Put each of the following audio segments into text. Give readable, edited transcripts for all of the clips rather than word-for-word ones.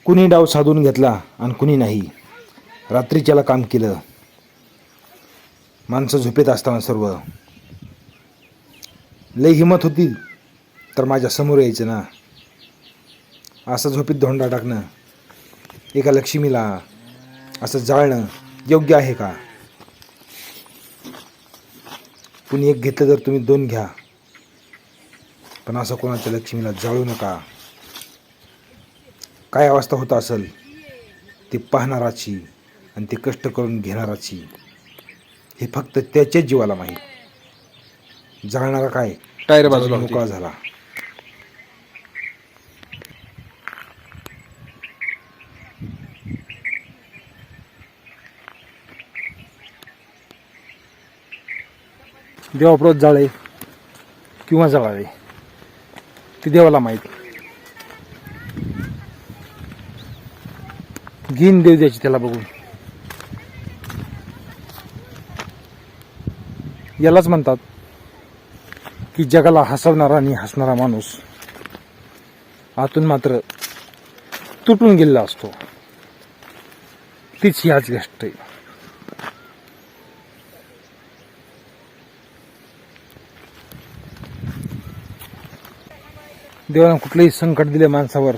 कुणी डाव साधून घेतला आणि कुणी नाही. रात्रीच्याला काम केलं. माणसं झोपेत असताना सर्व. लई हिंमत होती तर माझ्या समोर यायचं ना. असं झोपेत धोंडा टाकणं, एका लक्ष्मीला असं जाळणं योग्य आहे का? कुणी एक घेतलं तर तुम्ही दोन घ्या, पण असं कोणाच्या लक्ष्मीला जाळू नका. काय अवस्था होत असेल ती पाहणाराची आणि ते कष्ट करून घेणाराची, हे फक्त त्याच्याच जीवाला माहीत. जाळणारा काय टायर बाजूला होती. मोकळा झाला. देवापुरत जाळे किंवा जळावे ते देवाला माहीत. घेईन देव द्यायची त्याला बघून. यालाच म्हणतात की जगाला हसवणारा आणि हसणारा माणूस आतून मात्र तुटून गेलेला असतो. तीच ह्याच गोष्ट आहे. देवानं कुठलंही संकट दिले माणसावर,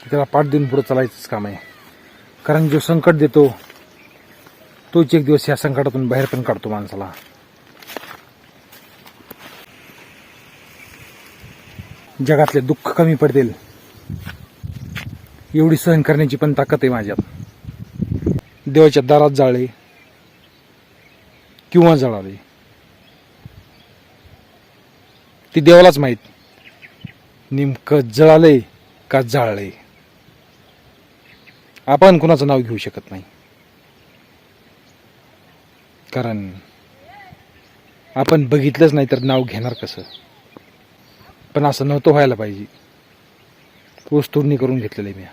त्याला पाठ देऊन पुढे चालायचंच काम आहे. कारण जो संकट देतो तोच एक दिवस या संकटातून बाहेर पण काढतो माणसाला. जगातले दुःख कमी पडतील एवढी सहन करण्याची पण ताकद आहे माझ्यात. देवाच्या दारात जाळे किंवा जळावे ती देवालाच माहीत. नेमकं जळाले का जाळले आपण कुणाचं नाव घेऊ शकत नाही. कारण आपण बघितलंच नाही तर नाव घेणार कसं. पण असं नव्हतं व्हायला पाहिजे. ऊस तोडणी करून घेतलेलं आहे मी.